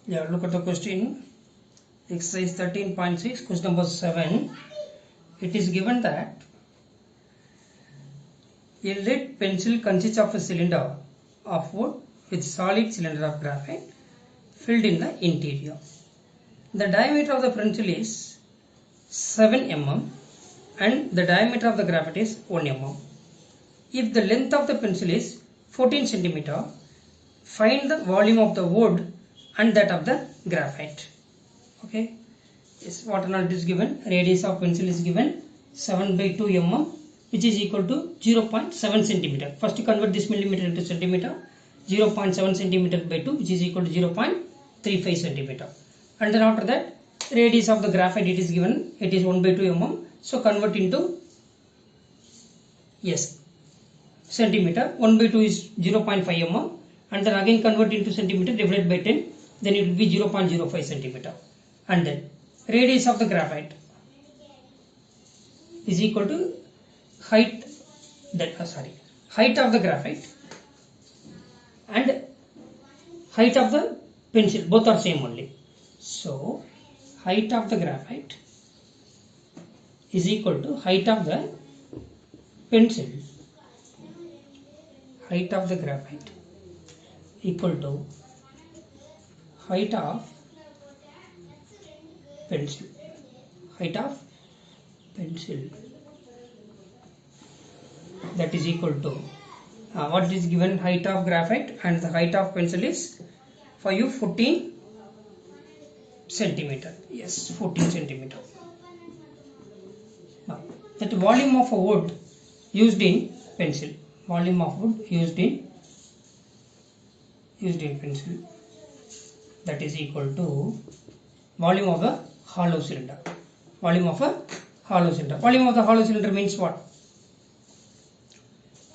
Yeah, look at the question. Exercise 13.6, question number 7. It is given that a lead pencil consists of a cylinder of wood with solid cylinder of graphite filled in the interior. The diameter of the pencil is 7 mm and the diameter of the graphite is 1 mm. If the length of the pencil is 14 cm, find the volume of the wood and that of the graphite. Okay, yes, what and all it is given. Radius of pencil is given 7 by 2 mm, which is equal to 0.7 cm. First convert this millimeter into centimeter. 0.7 cm by 2, which is equal to 0.35 cm. And then after that, radius of the graphite it is given, it is 1 by 2 mm. So convert into, yes, centimeter. 1 by 2 is 0.5 mm, and then again convert into centimeter divided by 10, then it will be 0.05 centimeter. And then radius of the graphite is equal to height of the graphite and height of the pencil, both are same only. So height of the graphite is equal to height of the pencil. Height of the graphite equal to height of pencil. Height of pencil, that is equal to what is given, height of graphite and the height of pencil is for you 14 centimeter. Yes, 14 centimeter. Now that volume of a wood used in pencil, volume of wood used in pencil, that is equal to volume of the hollow cylinder. Volume of a hollow cylinder. Volume of the hollow cylinder means what?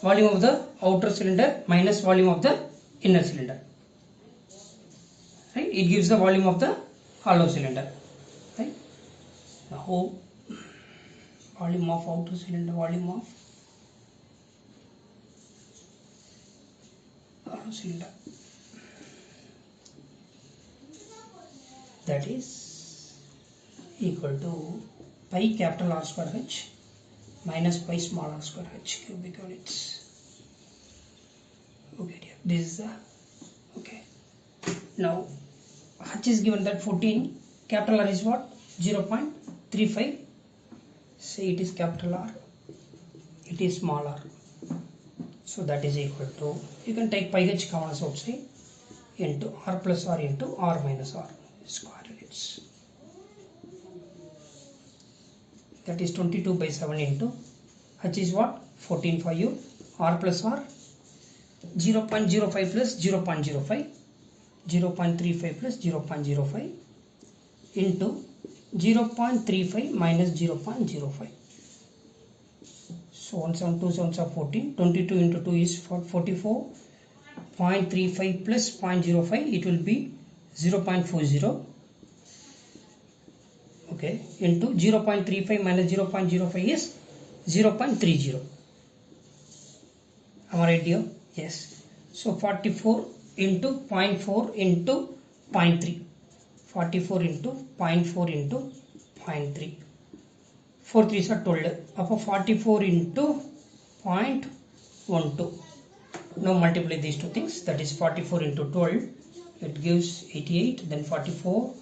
Volume of the outer cylinder minus volume of the inner cylinder. Right? It gives the volume of the hollow cylinder. Right? Now, volume of outer cylinder, volume of hollow cylinder, that is equal to pi capital R square H minus pi small r square H cubic units. Okay, dear. This is the, okay. Now H is given that 14, capital R is what? 0.35. Say it is capital R, it is small r. So that is equal to, you can take pi H common outside, into R plus R into R minus R square units. That is 22 by 7 into H is what? 14 for you. R plus R 0.05 plus 0.05, 0.35 plus 0.05 into 0.35 minus 0.05. So 1 7 2 7 are 14. 22 into 2 is 44. 0.35 plus 0.05, it will be 0.40. Okay, into 0.35 minus 0.05 is 0.30. Am I right here? Yes. So 44 into 0.4 into 0.3. 44 into 0.4 into 0.3. 4 3s are 12. Up 44 into 0.12. Now multiply these two things. That is 44 into 12. It gives 88. Then 44,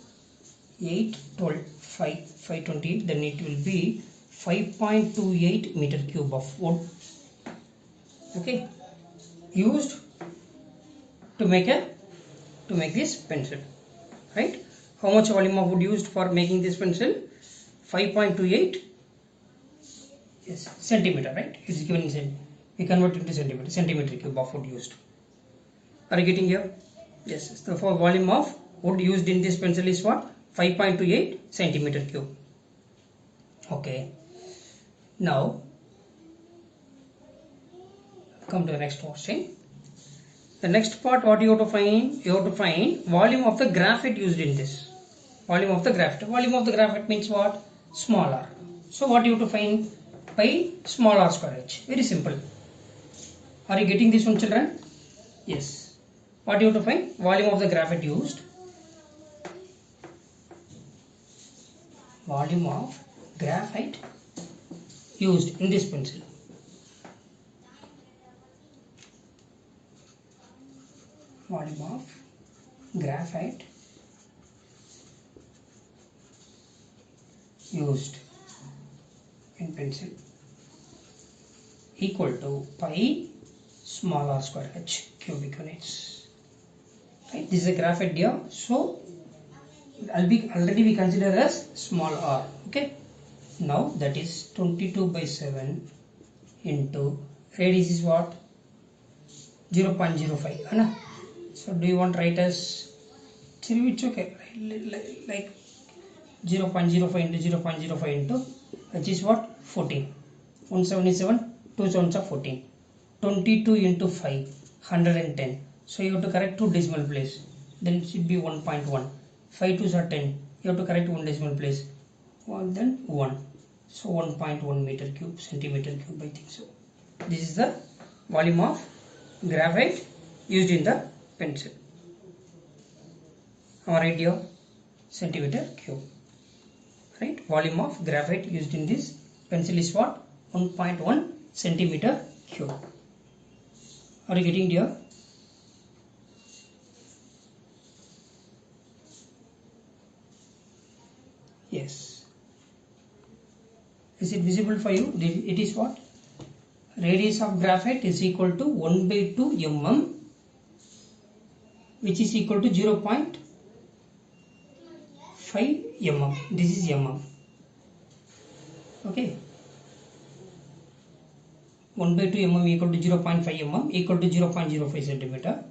8, 12, 5, 528. Then it will be 5.28 meter cube of wood. Okay, used to make this pencil. Right? How much volume of wood used for making this pencil? 5.28, yes, centimeter. Right? It is given in centimeter. We convert it into centimeter. Centimeter cube of wood used. Are you getting here? Yes. So for volume of wood used in this pencil is what? 5.28 centimeter cube. Okay. Now come to the next question. The next part, what you have to find? You have to find volume of the graphite used in this. Volume of the graphite. Volume of the graphite means what? Small r. So what you have to find? Pi small r square H. Very simple. Are you getting this one, children? Yes. What you have to find? Volume of the graphite used. volume of graphite used in this pencil. Volume of graphite used in pencil equal to pi small r square h cubic units. Right? This is a graphite here, so already we consider as small r. Okay. Now that is 22/7 into radius is what? 0.05. So do you want to write as? It's okay. Like 0.05 into 0.05 into which is what? 14. 177, 2 sevens are 14. 22 into 5, 110. So you have to correct 2 decimal place. Then it should be 1.1. 5 2s are 10. You have to correct 1 decimal place. Then 1. So 1.1 meter cube, centimeter cube, I think so. This is the volume of graphite used in the pencil. Our idea, centimeter cube. Right? Volume of graphite used in this pencil is what? 1.1 centimeter cube. Are you getting here? Yes. Is it visible for you? It is what? Radius of graphite is equal to 1/2 mm, which is equal to 0.5 mm. This is mm. Okay. 1/2 mm equal to 0.5 mm equal to 0.05 centimeter.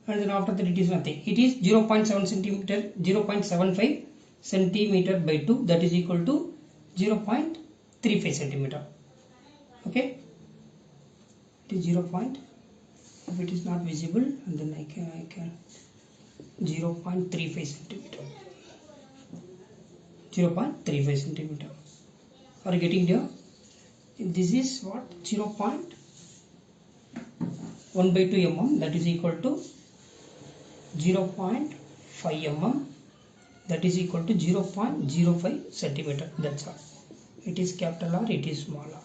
And then after that it is nothing. It is 0.7 centimeter, 0.75 centimeter by 2, that is equal to 0.35 centimeter. Okay. It is 0. If it is not visible, and then I can 0.35 centimeter. 0.35 centimeter. Are you getting there? This is what? 0.1/2 mm, that is equal to 0.5 mm, that is equal to 0.05 centimeter. That's all. It is capital R, it is small r.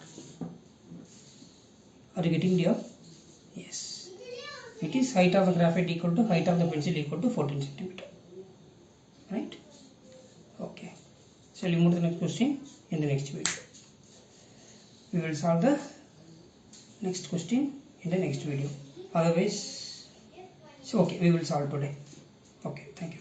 Are you getting there? Yes. It is height of the graphite equal to height of the pencil equal to 14 centimeter. Right? Okay. Shall we move to the next question in the next video? We will solve the next question in the next video. Otherwise, so okay, we will solve today. Okay, thank you.